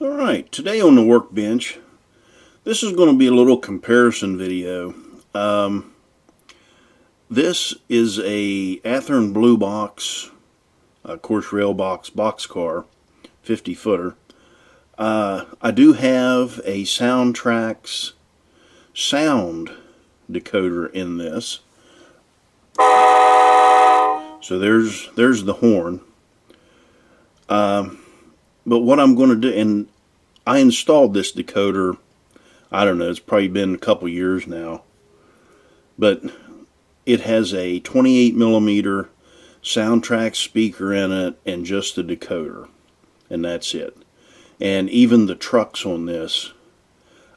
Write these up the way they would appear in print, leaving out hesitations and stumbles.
Alright, today on the workbench, this is going to be a little comparison video. This is a Athearn Blue Box, course rail box car, 50 footer. I do have a Soundtraxx Sound decoder in this. So there's the horn. But what I'm going to do, and I installed this decoder, I don't know, it's probably been a couple years now, but it has a 28mm Soundtraxx speaker in it and just a decoder, and that's it. And even the trucks on this,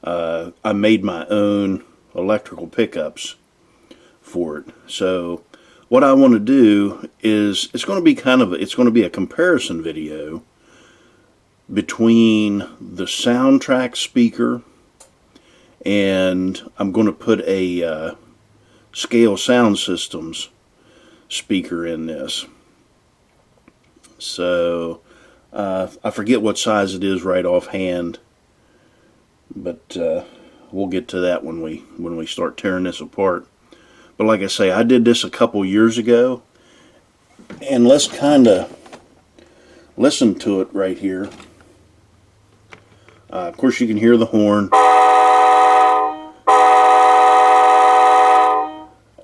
I made my own electrical pickups for it. So what I want to do is, it's going to be a comparison video between the Soundtraxx speaker, and I'm going to put a Scale Sound Systems speaker in this. So I forget what size it is right offhand, but we'll get to that when we start tearing this apart. But like I say, I did this a couple years ago, and let's kind of listen to it right here. Of course, you can hear the horn.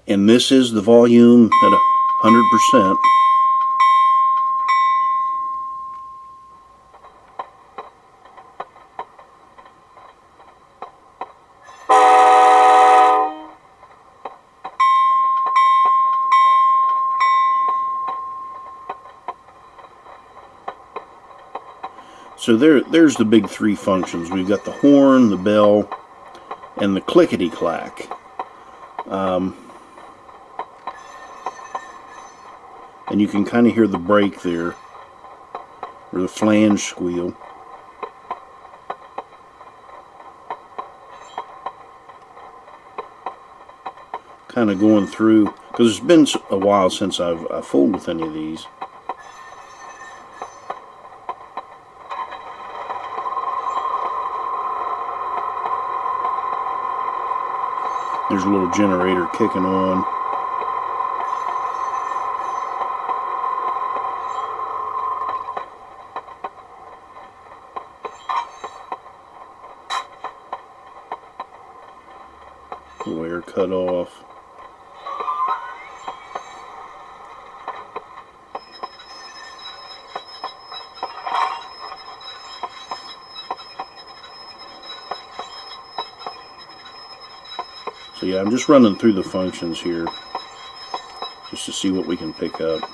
And this is the volume at 100%. So there's the big three functions. We've got the horn, the bell, and the clickety-clack. And you can kind of hear the brake there, or the flange squeal. Kind of going through, because it's been a while since I've fooled with any of these. There's a little generator kicking on. Wire cut off. So yeah, I'm just running through the functions here just to see what we can pick up.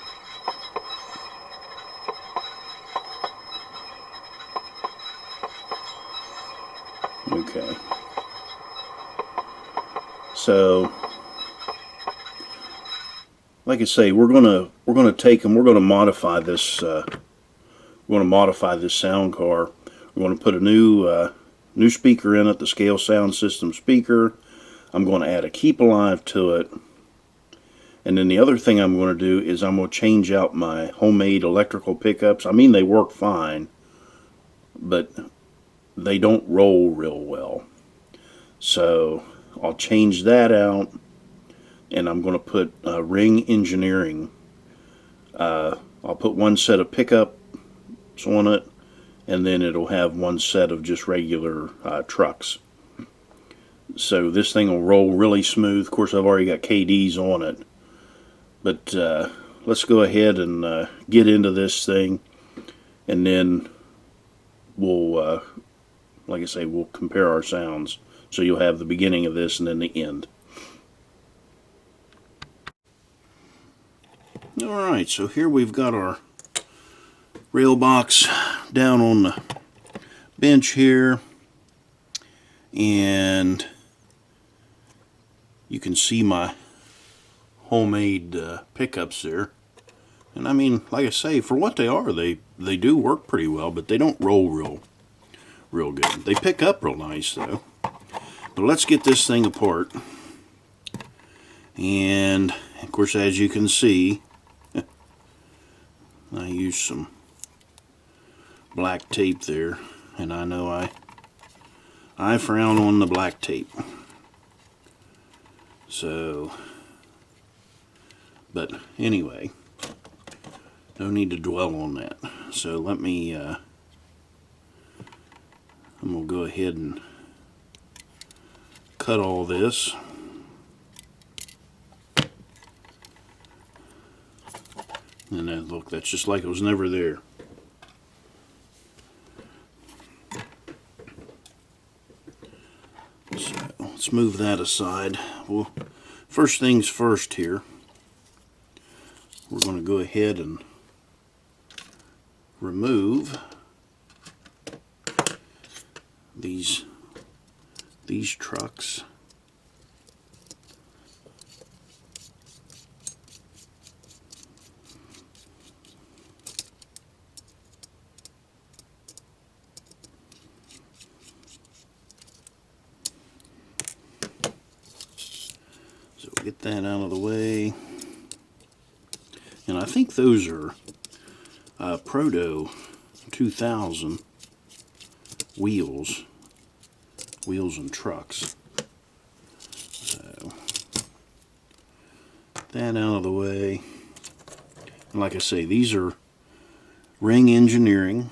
Okay. So, like I say, we're gonna take and we're gonna modify this. We're gonna modify this sound car. We're gonna put a new speaker in it, the Scale Sound System speaker. I'm going to add a keep alive to it, and then the other thing I'm going to do is I'm going to change out my homemade electrical pickups. I mean, they work fine, but they don't roll real well. So I'll change that out, and I'm going to put Ring Engineering. I'll put one set of pickups on it, and then it'll have one set of just regular trucks. So this thing will roll really smooth. Of course, I've already got KDs on it. But let's go ahead and get into this thing, and then we'll, like I say, we'll compare our sounds. So you'll have the beginning of this and then the end. Alright, so here we've got our rail box down on the bench here, and you can see my homemade pickups there. And I mean, like I say, for what they are, they do work pretty well, but they don't roll real good. They pick up real nice though. But let's get this thing apart. And of course, as you can see, I used some black tape there and I know I frown on the black tape. So, but anyway, no need to dwell on that. So let me, I'm going to go ahead and cut all this. And then look, that's just like it was never there. So let's move that aside. Well, first things first here, we're going to go ahead and remove these trucks. So get that out of the way. And I think those are Proto 2000 wheels and trucks. So that out of the way. And like I say, these are Ring Engineering.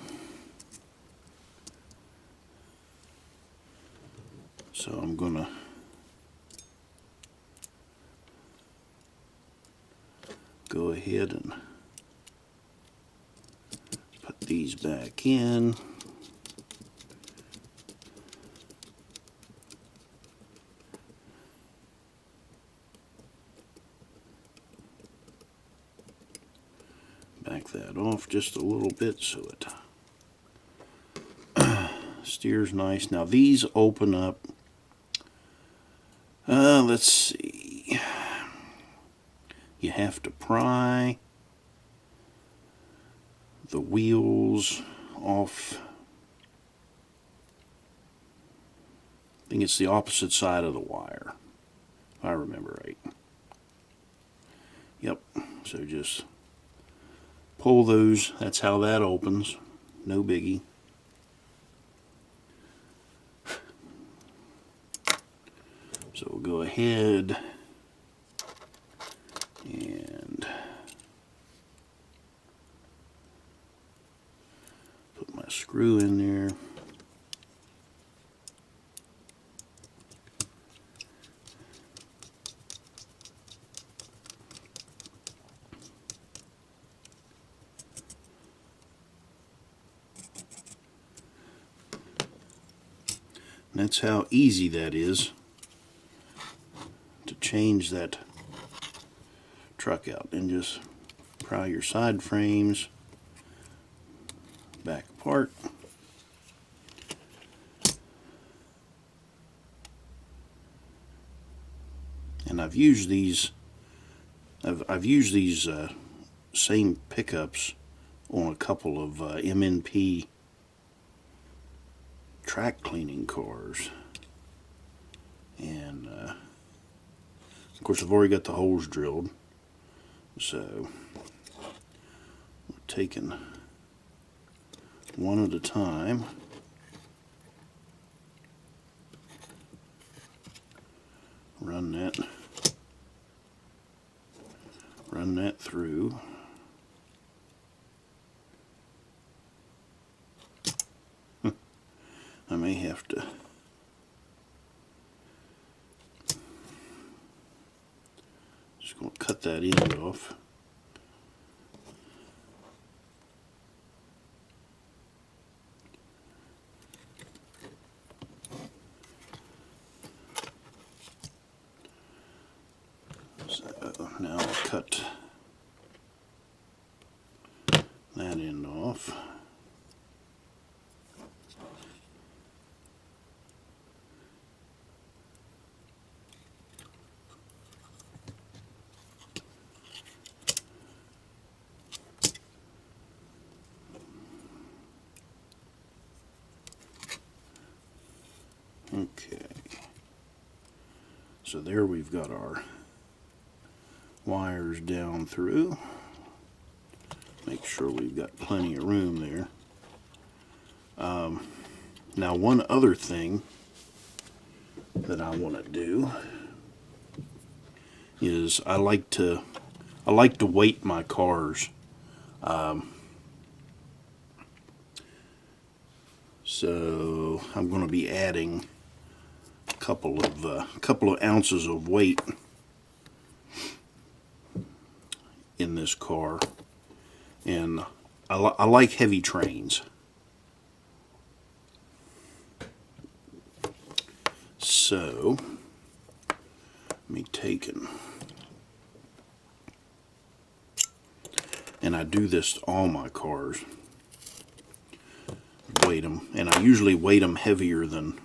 So I'm gonna go ahead and put these back in. Back that off just a little bit so it steers nice. Now these open up, let's see, you have to pry the wheels off. I think it's the opposite side of the wire, if I remember right. Yep, so just pull those, that's how that opens, no biggie. So we'll go ahead and put my screw in there. And that's how easy that is to change that truck out. And just pry your side frames back apart. And I've used these same pickups on a couple of MNP track cleaning cars, and of course I've already got the holes drilled, so we're taking one at a time. Run that through. I may have to just going to cut that end off. So now I'll cut that end off. Okay, so there we've got our wires down through. Make sure we've got plenty of room there. Now, one other thing that I want to do is I like to weight my cars. So I'm going to be adding a couple of ounces of weight in this car, and I like heavy trains. So let me take and I do this to all my cars. Weight them, and I usually weight them heavier than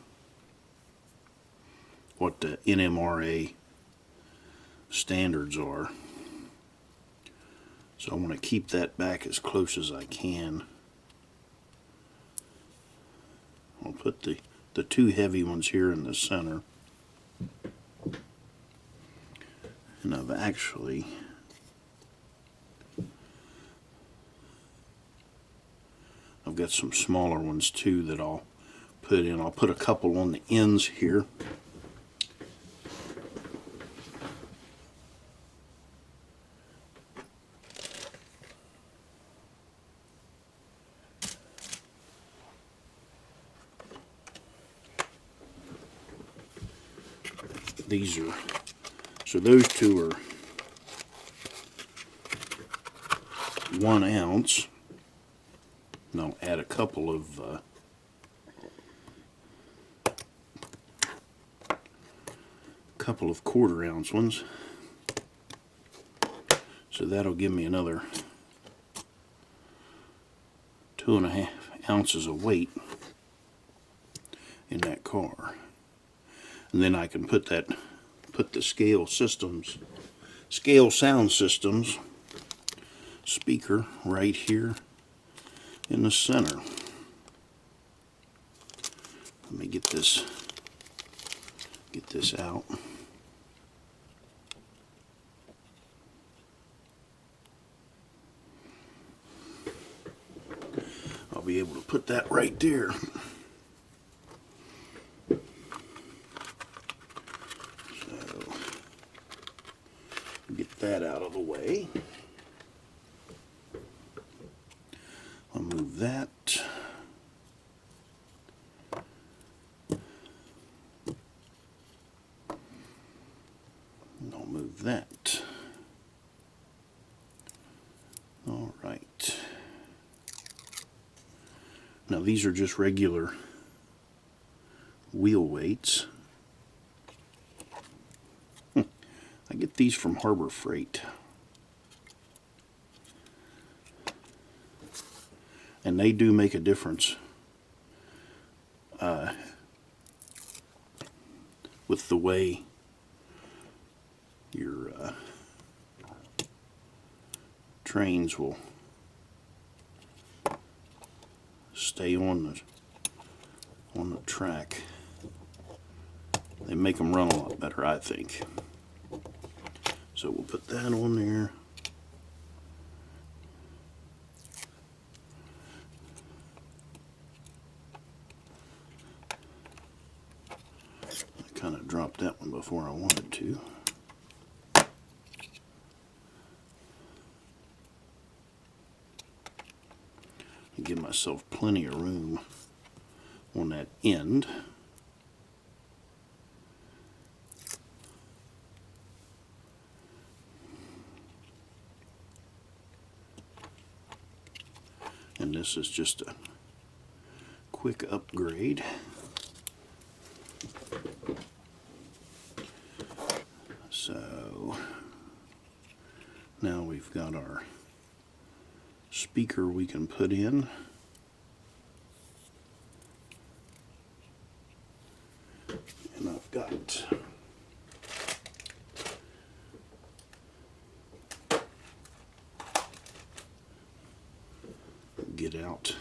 what the NMRA standards are. So I want to keep that back as close as I can. I'll put the two heavy ones here in the center. And I've got some smaller ones too that I'll put in. I'll put a couple on the ends here. So those two are 1 ounce. And I'll add a couple of quarter-ounce ones. So that'll give me another 2.5 ounces of weight in that car. And then I can put the scale sound systems speaker right here in the center. Let me get this out. I'll be able to put that right there. So get that out of the way. I'll move that. And I'll move that. All right. Now these are just regular wheel weights. I get these from Harbor Freight. And they do make a difference with the way your trains will stay on the track. They make them run a lot better, I think. So we'll put that on there. I kind of dropped that one before I wanted to. Give myself plenty of room on that end. And this is just a quick upgrade. So now we've got our speaker we can put in. And I've got get out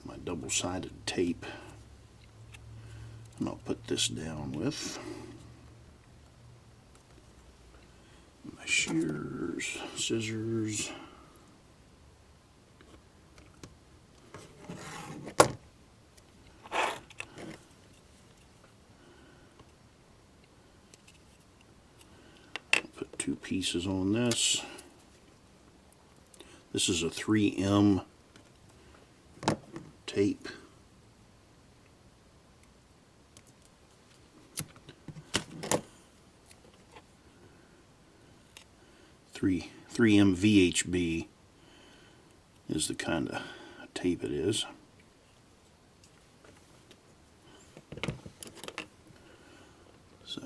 my double-sided tape, and I'll put this down with my shears, scissors. 2 pieces on this. This is a 3M tape. Three M VHB is the kind of tape it is. So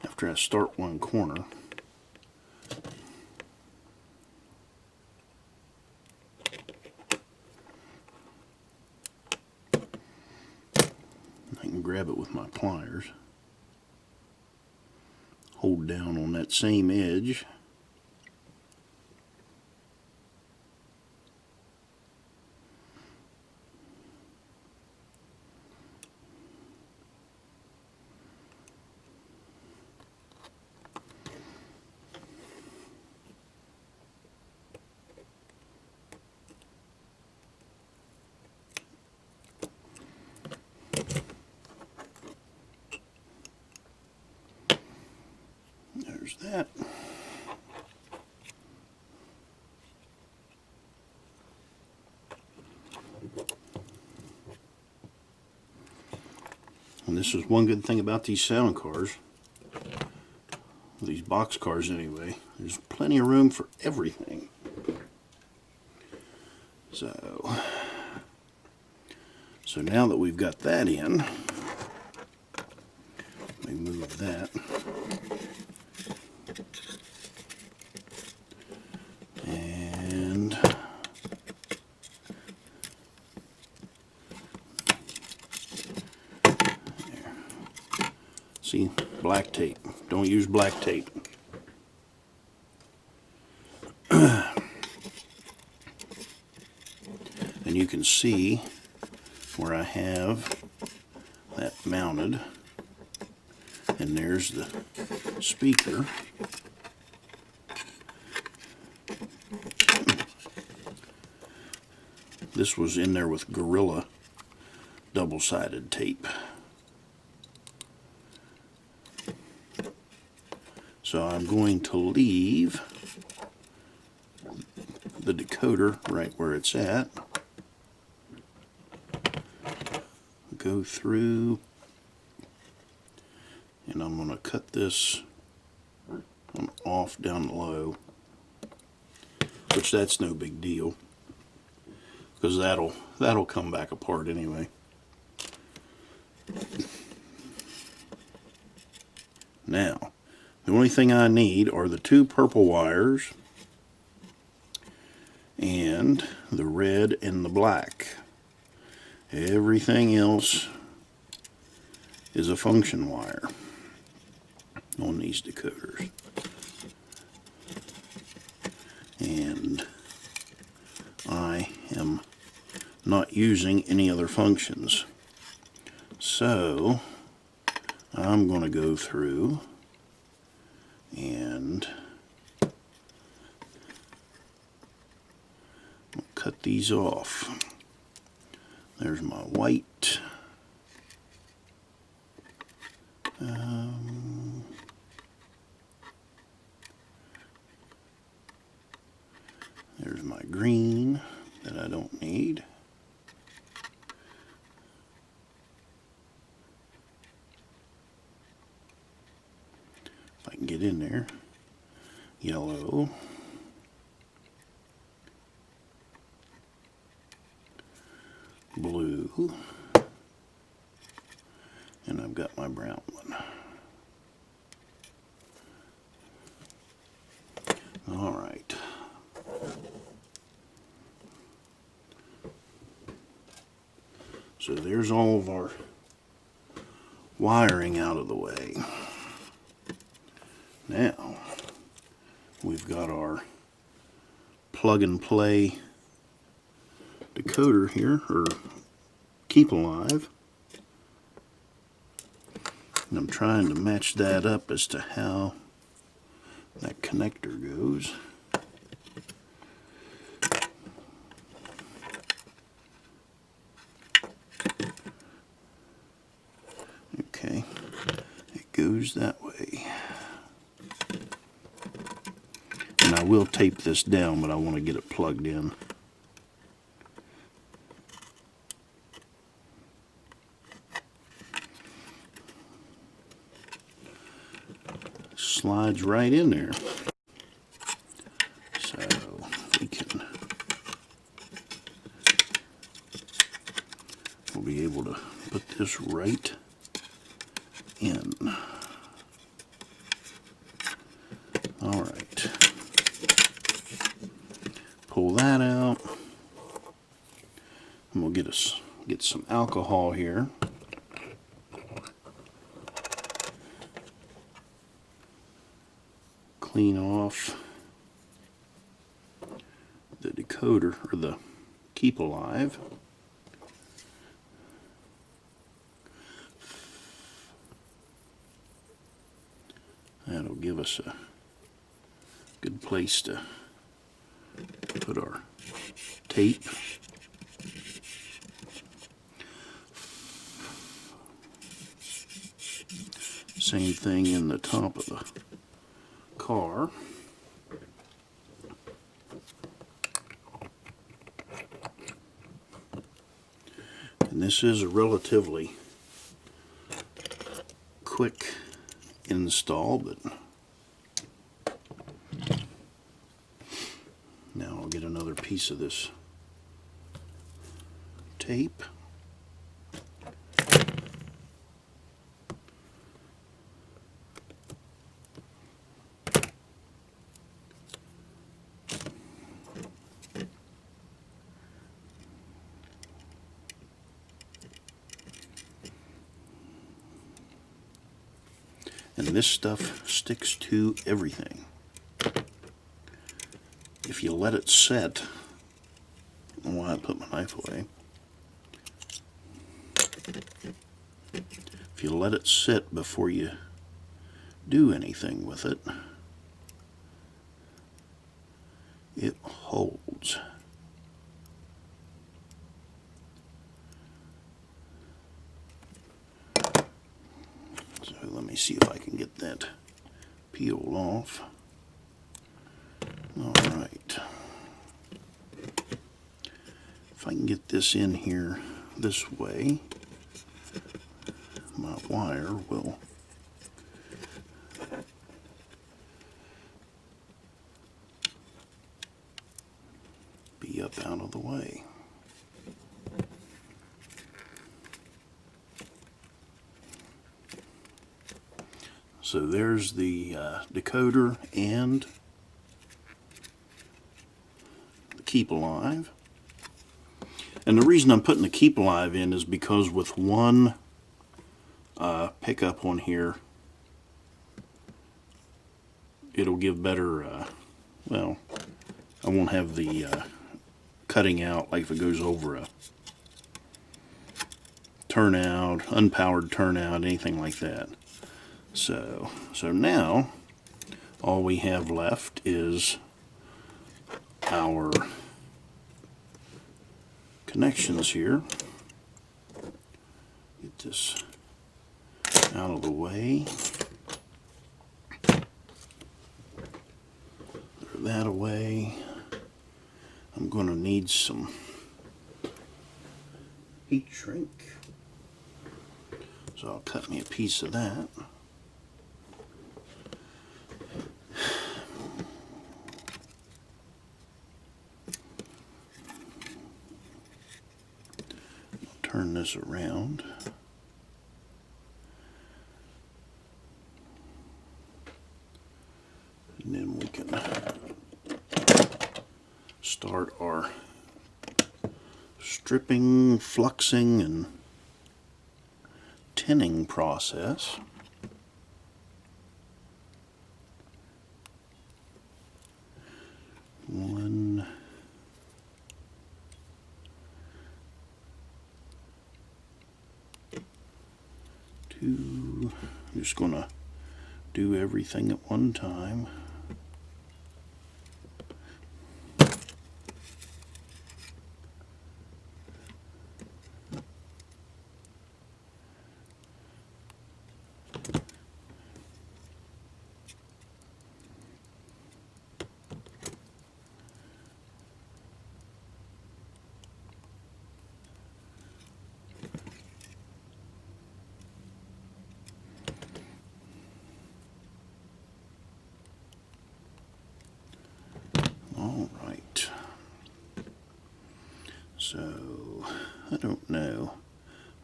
after I start one corner, I can grab it with my pliers, hold down on that same edge, there's that. And this is one good thing about these sound cars, these box cars anyway, there's plenty of room for everything. So now that we've got that in, let me move that. And there. See, black tape. Don't use black tape. And you can see where I have that mounted, and there's the speaker. This was in there with Gorilla double-sided tape. So I'm going to leave the decoder right where it's at. Go through, and I'm going to cut this off down low, which that's no big deal, because that'll come back apart anyway. Now, the only thing I need are the 2 purple wires and the red and the black. Everything else is a function wire on these decoders. And I am not using any other functions. So I'm going to go through and cut these off. There's my white. There's my green that I don't need. If I can get in there. Yellow. Blue, and I've got my brown one. All right. So there's all of our wiring out of the way. Now, we've got our plug and play decoder here, or keep alive, and I'm trying to match that up as to how that connector goes. goes that way. And I will tape this down, but I want to get it plugged in. Slides right in there. So we can, we'll be able to put this right in. All right. Pull that out. And we'll get some alcohol here. Clean off the decoder, or the keep alive. That'll give us a good place to put our tape. Same thing in the top of the car. And this is a relatively quick install, but now I'll get another piece of this tape. And this stuff sticks to everything. If you let it set, I don't know why I put my knife away. If you let it sit before you do anything with it, it holds. So let me see if I can get that peeled off. All right. If I can get this in here this way, my wire will be up out of the way. So there's the decoder and the keep alive. And the reason I'm putting the keep alive in is because with one pickup on here, it'll give better, well, I won't have the cutting out like if it goes over a turnout, unpowered turnout, anything like that. So now all we have left is our connections here. Get this out of the way. Throw that away. I'm going to need some heat shrink. So I'll cut me a piece of that. Turn this around. And then we can start our stripping, fluxing, and tinning process. One, two, I'm just going to do everything at one time. So, I don't know.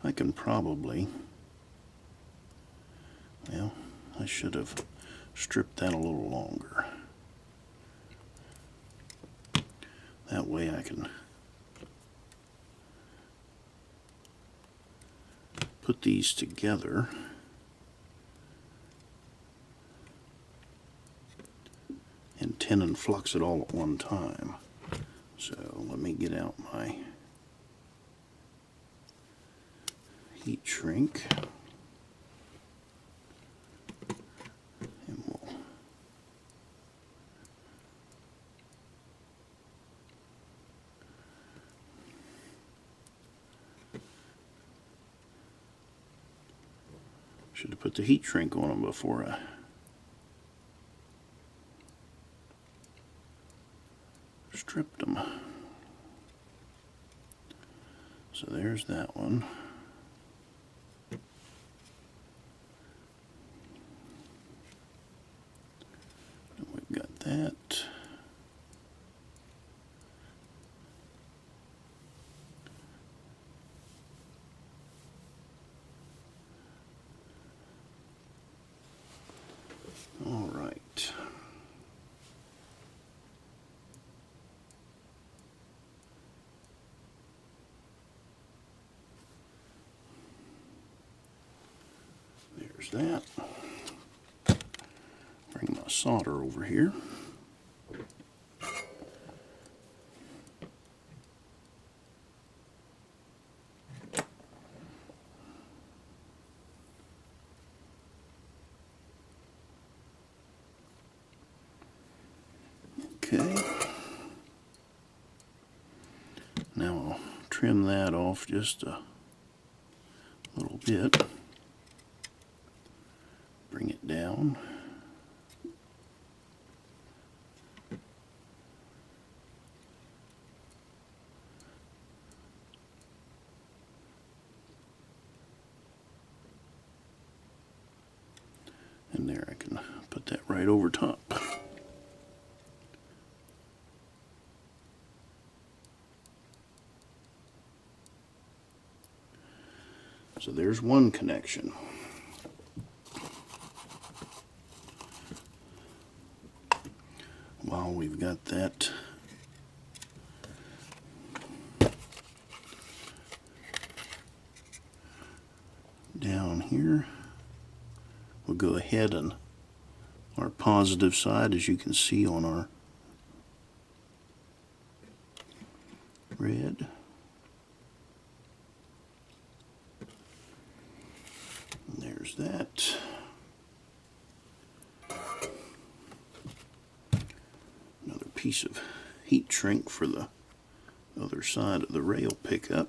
I can probably, well, I should have stripped that a little longer. That way I can put these together and tin and flux it all at one time. So let me get out my heat shrink and we'll should have put the heat shrink on them before I stripped them. So there's that one. And we've got that. All right. There's that. Bring my solder over here. Okay. Now I'll trim that off just a little bit. Bring it down. And there, I can put that right over top. So there's one connection. While we've got that down here, we'll go ahead and our positive side, as you can see on our red. And there's that. Another piece of heat shrink for the other side of the rail pickup.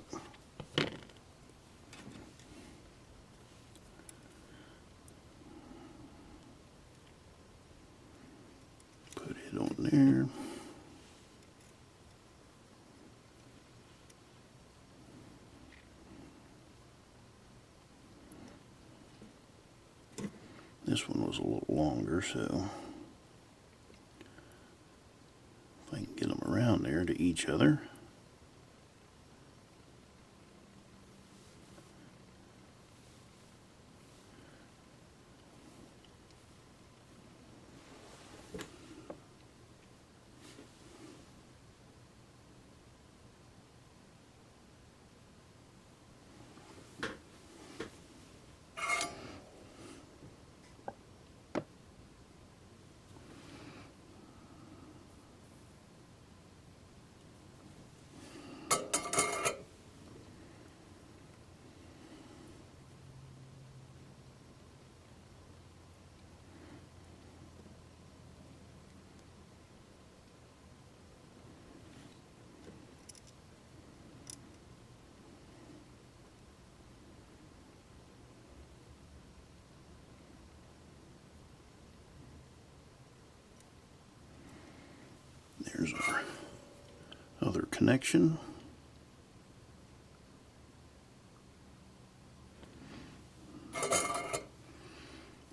Put it on there. This one was a little longer, so if I can get them around there to each other. There's our other connection.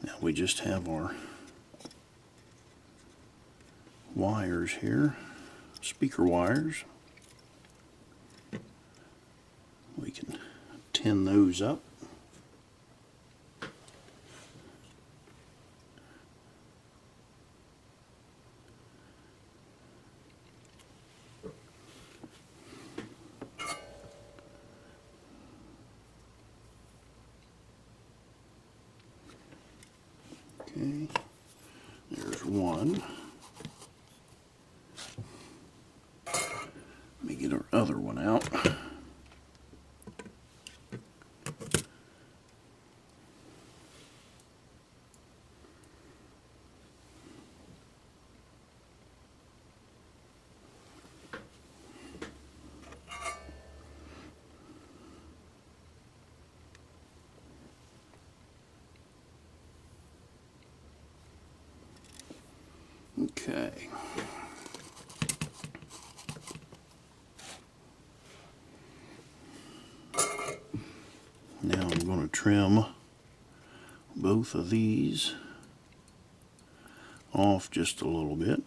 Now we just have our wires here, speaker wires. tin those up. Okay, there's one. Let me get our other one out. Okay. Now I'm going to trim both of these off just a little bit.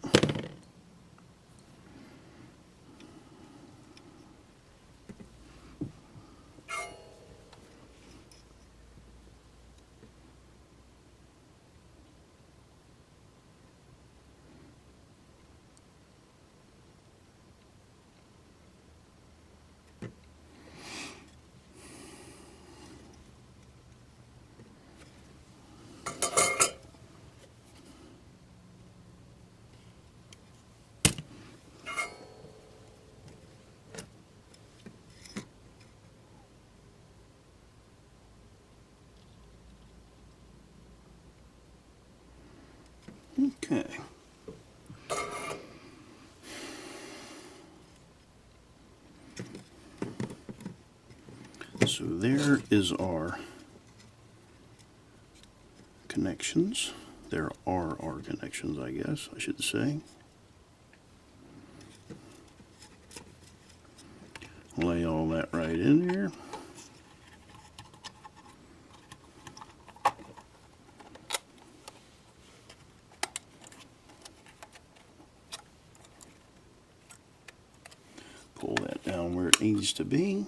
Okay. So there is our connections. There are our connections, I guess I should say. Lay all that right in there. Pull that down where it needs to be.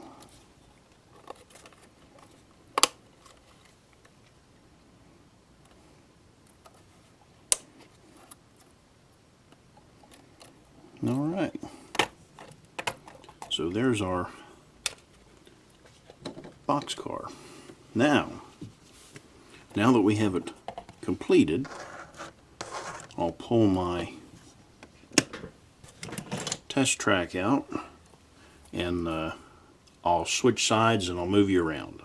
All right. So there's our boxcar. Now that we have it completed, I'll pull my test track out and I'll switch sides and I'll move you around.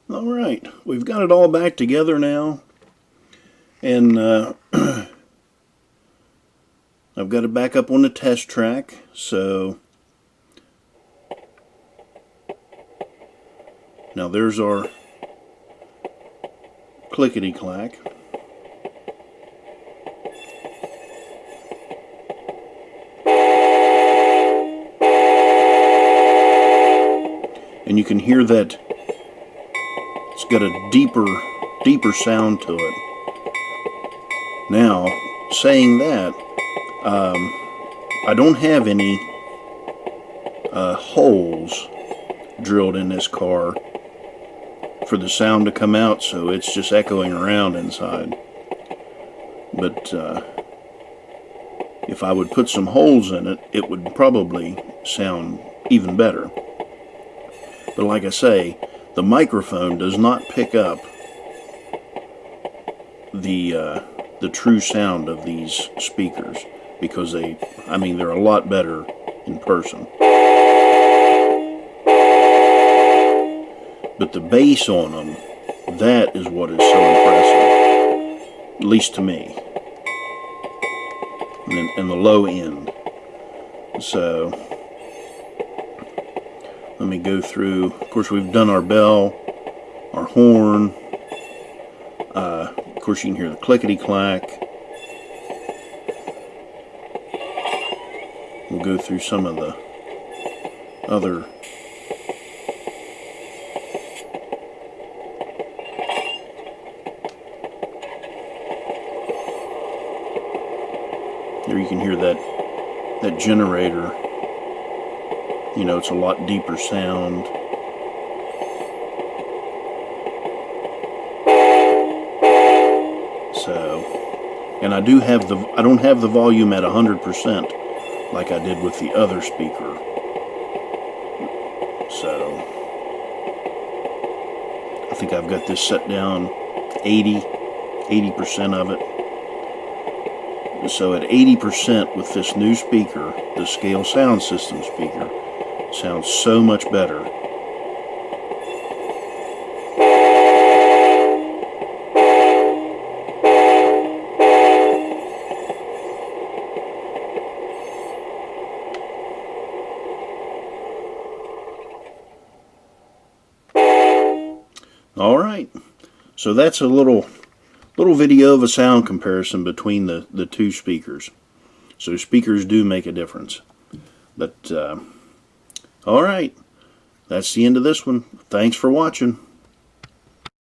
Alright, we've got it all back together now, and I've got it back up on the test track, so now there's our clickety-clack. And you can hear that it's got a deeper sound to it. Now, saying that, I don't have any holes drilled in this car for the sound to come out, so it's just echoing around inside. But if I would put some holes in it, it would probably sound even better. But like I say, the microphone does not pick up the true sound of these speakers, because they're a lot better in person. But the bass on them, that is what is so impressive, at least to me, and the low end. So let me go through. Of course, we've done our bell, our horn. Of course, you can hear the clickety-clack. We'll go through some of the other there. You can hear that generator You know, it's a lot deeper sound. So, and I don't have the volume at 100% like I did with the other speaker. So, I think I've got this set down 80% of it. So at 80% with this new speaker, the Scale Sound System speaker, sounds so much better. Alright, so that's a little video of a sound comparison between the two speakers. So speakers do make a difference. But, alright, that's the end of this one. Thanks for watching.